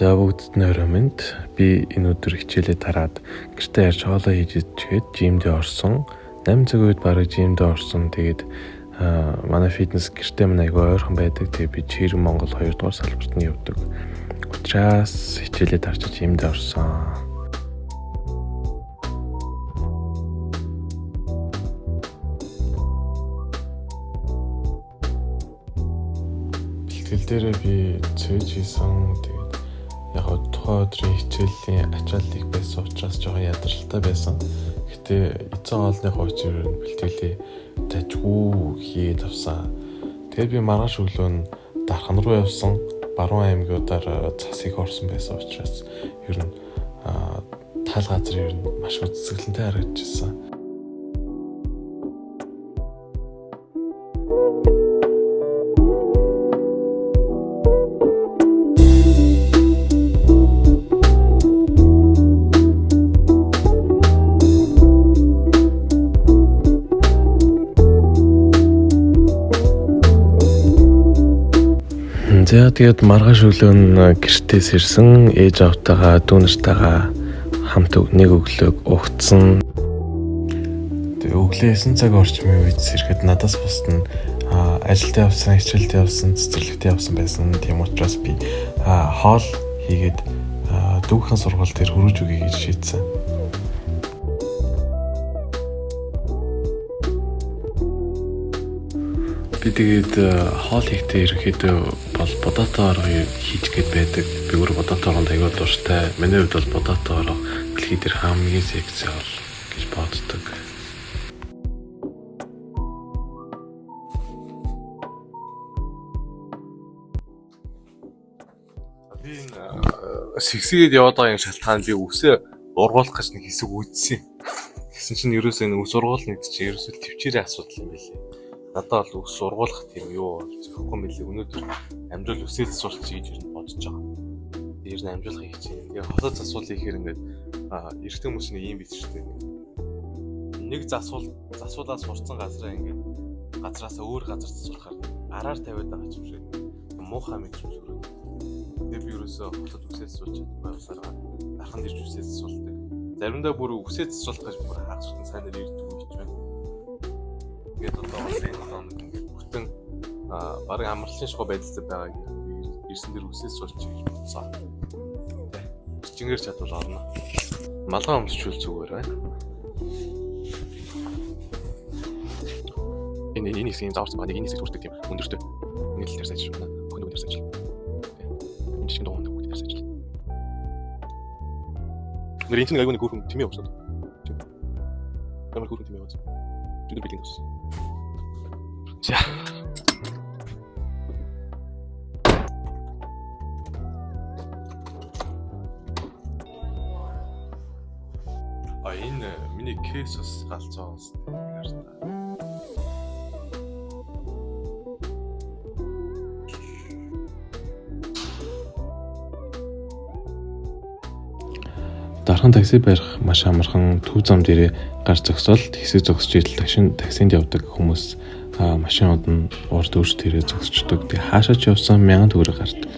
За бүгдд нь орой минь. Би энэ өдөр хичээлээ тараад гэртээ ярьж хоолоо хийж идчихэд жимдээ орсон. 8 цаг үед бараг жимдээ орсон. Тэгээд манай фитнес гэртээ мань айгүй ойрхон байдаг. Тэгээд би Чирэг Монгол 2 дугаар салбарт нь явдаг. Учираас хичээлээ тарч жимдээ орсон. Бэлтгэл дээрээ би цээж хийсэн. Тэгээд яг тухайн өдрийн хичээлийн ачааллыг байсан учраас жоохон ядаралтай байсан. Гэтэ эцэг хоолны хуучраар нь бэлтгэлээ тажгүй хийгээд авсан. Тэгээд би маргааш өглөө нь Дархан руу явсан. Баруун аймагуудаар засыг орсон байсан учраас ер нь тал газар ер нь маш үзэсгэлэнтэй харагдчихсан. За тэгээд маргааш өглөө нь гэртээс ирсэн, ээж автайгаа дүү нартайгаа хамт нэг өглөөг угтсан. Тэгээд өглөө 9 цаг орчмын үед ирэхэд надаас бусд нь ажилдаа явсан, хичээлдээ явсан, цэцэрлэгтээ явсан байсан. Тийм учраас би хоол хийгээд дүүхэн сургууль дээр хөрөж өгье гэж шийдсэн. Би тэгээд хоол хийхдээ ерөнхийдөө бол бодоотой орго хийж гээд байдаг. Би өөр бодоотой оргонд аягүй дуртай. Миний хувьд бол бодоотой орго дэлхий дээр хамгийн секси бол гэж боддог. Би сэгсгээд яваад байгаа юм шалтгаан би үсээ ургуулах гэж нэг хэсэг үүдсэн. Гэсэн чинь ерөөсөө энэ үс ургуулна гэдэг чинь ерөөсөө төвчээрийн асуудал юм билээ. Надад бол ус сургуулах тийм юу зөхгүй мэлээ. Өнөөдөр амжуул үсээс сурч гэж ер нь бодож байгаа. Ер нь амжуулах хийж байна. Тэгээ хотод засвал ихээр ингээд эрэгтэй хүмүүс нэг юм бит шүү дээ. Нэг засвуулаас сурцсан газраа ингээд газраасаа өөр газар засвархаар араар тавиад байгаа юм шиг. Муухай мэт юм шиг. Тэгээ би ерөөсөө хотод үсээс сурч байвсараа дархан дэрж үсээс засвалдаг. Заримдаа бүр үсээс засвалах гэж бүр хаагчсан сайн нэр ирдэг гэж байна. Тэгээд одоо ингээд бүтэн бараг амарлын шугал байдлаар байгааг ирсэн дэр үсээс сурч гэж бодсон. Чингэр чадвал орно. Малгай өмсчүүл зүгээр байна. Энэ хэсгийн зааварсан байна. Энэ хэсэг хүрдэг тийм өндөртэй. Нийлэл дээр сайж байна. Хүн өндөр сайж. Энэ шиг доон бүгд дээр сайж. Нэр энэ айгуу нэг хүүхэн тэмээ явуулсан. Ямар хүүхэн тэмээ явуулсан. Түдэн бэлэн ус. За. Энэ миний кейсс галзуус гэртээ. Дархан такси барих маш амархан. Төв зам дээрээ гар зогсоод хэсэг зогсож идэл таксинд явдаг хүмүүс машинууд нь урд өөрч тэрээ зогсчдөг. Тэгээ хаашаа ч явсан 1000 төгрөг гардаг.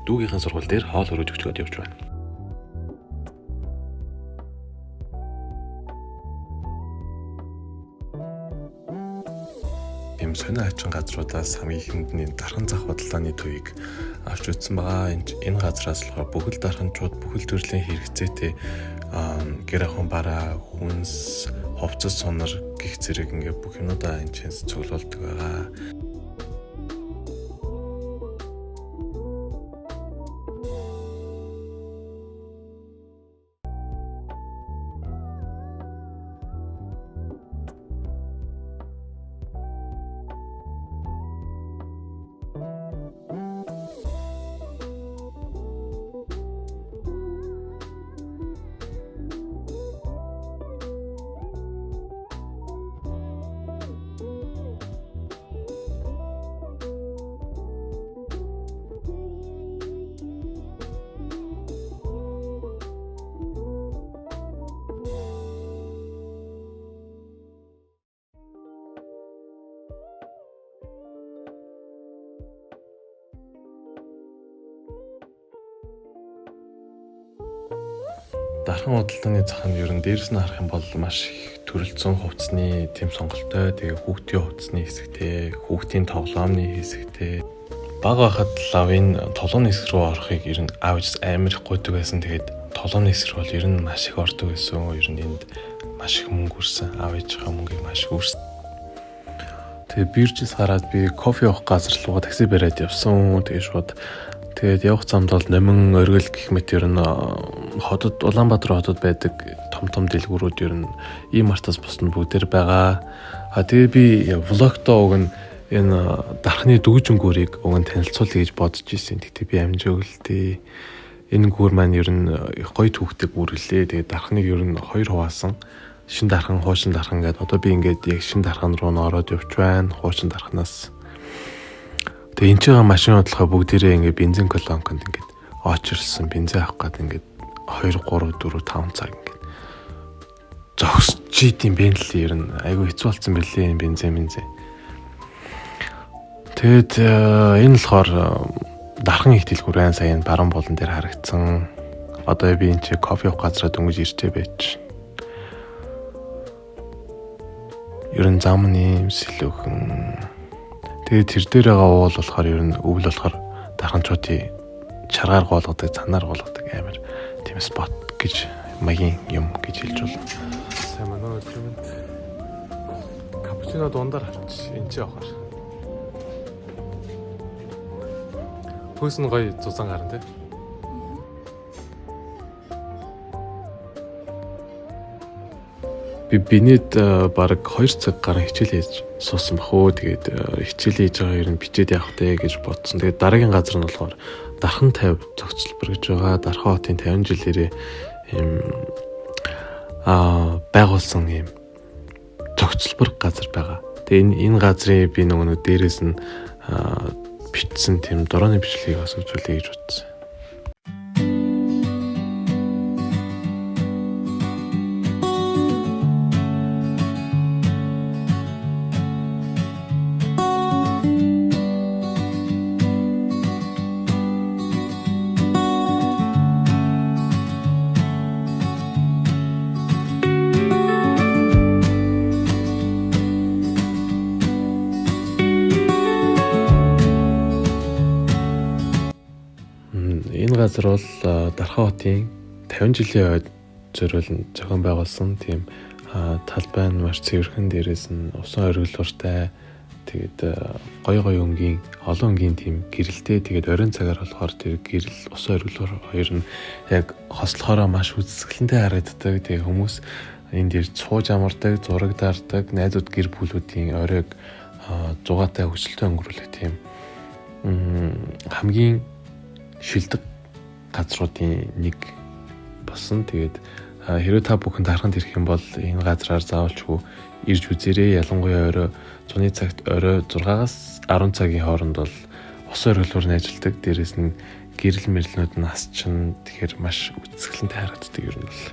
Дүүгийнхээ сургууль дээр хоол хөрөөж өгчөөд явж байна. Ийм сонио хачин газруудаас хамгийн ихэнд нь дархан зах бодлооны төвийг авч үзсэн байгаа. Энэ газраас болохоор бүхэл дарханчууд бүхэл төрлийн хэрэгцээтэй гэр ахуйн бараа, хүнс, хувцас, сонор гих зэрэг ингээ бүх юмудаа энэ чэнс цуглуулдаг байгаа. Дархан худалдааны зах нь ер нь дээрс нь харах юм бол маш их төрөлцсөн хувцсны тэм сонголттой. Тэгээ хүүхдийн хувцсны хэсэгтэй, хүүхдийн тоглоомны хэсэгтэй. Бага байхад лавын тоглоомны хэсэг рүү орохыг ер нь аавч амар их гуйдаг байсан. Тэгээд тоглоомны хэсэг бол ер нь маш их ордог байсан. Ер нь энд маш их мөнгө өрсөн. Аав ээжийнхээ мөнгийг маш их өрсөн. Тэгээ биржээс гараад би кофе уух газар руу такси бариад явсан. Тэгээ шууд тэгээд явах замд бол Номин Оргил гэх мэт ер нь хотод Улаанбаатар хотод байдаг том дэлгүүрүүд ер нь ийм мартаас бусна бүгдээр байгаа. Тэгээ би влогтоо уг нь энэ дархны дүүжин гүрийг уг нь танилцуулъя гэж бодож ирсэн. Тэгтээ би амжаагүй л дээ. Энэ гүр маань ер нь гоё түүхтэй гүрлээ. Тэгээ дархныг ер нь хоёр хуваасан. Шин дархан, хуучин дархан гэдэг. Одоо би ингээд яг шин дархан руу н ороод явж байна. Хуучин дарханаас. Тэгээ энэ ч машин бодлохоо бүгдээрээ ингээд бензин колонконд ингээд очирсан. Бензин авах гээд ингээд 2 3 4 5 цаг ингээд зогсож идэм бэ л ер нь айгүй хэцүү болсон бэлээ бензин. Тэгэд энэ болохоор дархан их дэлгүүрэн саяны баруун болон дээр харагдсан. Одоо би энэ чи кофе уух газараа дөнгөж ирчээ байж. Ер нь зам нэм сэлүүхэн. Тэгээд тэр дээр байгаа уул болохоор ер нь өвөл болохоор дарханчуудын чаргаар гоолгодог, цанаар гоолгодог амар тийм спот гэж маягийн юм гэж хэлж болно. Сайн манай өдрөнд капучино дундаар авч энэ ч явахаар. Хөөс нь гоё зузаан гарна тий. Би бинэд баг 2 цаг гарan хичээл хийж суусан бахөө. Тэгээд хичээл хийж байгаа ер нь бичээд явах тэ гэж бодсон. Тэгээд дараагийн газар нь болохоор Дархан 50 зохицолбор гэж байгаа. Дархан хотын 50 жилээрээ ийм байгуулсан ийм зохицолбор газар байгаа. Тэгээд энэ газрын би нөгөө дээрээс нь бичсэн тийм дурооны бичлэгийг бас үзүүлэе гэж бодсон. Энэ газар бол Дархан хотын 50 жилийн ойд зориулн зохион байгуулсан тийм талбай нь маш цэвэрхэн, дээрээс нь усан оргилууртай, тэгээд гоё өнгийн олон өнгийн тийм гэрэлтэй, тэгээд оройн цагаар болохоор тэр гэрэл усан оргилуур хоёр нь яг хослохороо маш үзэсгэлэнтэй харагддаг. Тэгээд хүмүүс энэ дээр цууж амардаг, зураг дардаг, найзууд гэр бүлүүдийн оройг зугаатай хөвчлөлтөй өнгөрүүлэх тийм хамгийн шилдэг газруудын нэг болсон. Тэгээд хэрвээ та бүхэн Дарханд ирэх юм бол энэ газраар заавалчгүй ирж үзээрэй. Ялангуяа орой зуны цагт орой 6-аас 10 цагийн хооронд бол ус оргилуур ажилладаг. Дээрээс нь гэрэл мэрлнүүд нь нас чинь тэгэхээр маш үзэсгэлэнтэй харагддаг юм бол.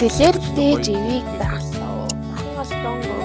Дэлэр дээж ивийг даглаа. Хангас донго.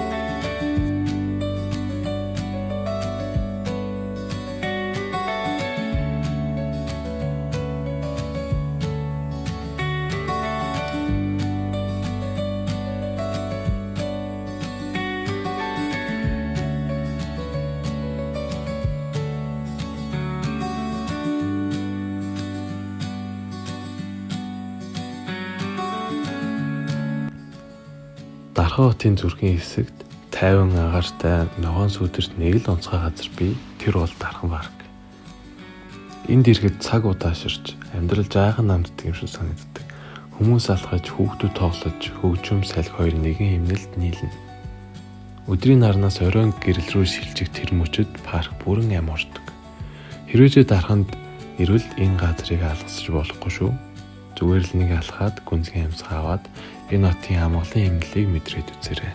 Дархан хотын зүрхийн хэсэгт 50 агаартай ногоон сүдэрт нэг л онцгой газар бий. Тэр бол Дархан парк. Энд ирэхэд цаг удааширч амьдрал жаахан намддаг юм шиг санагддаг. Хүмүүс алхаж, хүүхдүүд тоглож, хөгжим салхи хоёр нэгэн хэмнэлд нийлнэ. Өдрийн нарнаас оройн гэрэл рүү шилжих тэр мөчөд парк бүрэн амардаг. Хэрвээ Дарханд ирвэл энэ газрыг алгасч болохгүй шүү. Зүгээр л нэг алхаад гүнзгий амьсгаа аваад энэ хотын амгалан эмнэлийг мэдрээд үзээрэй.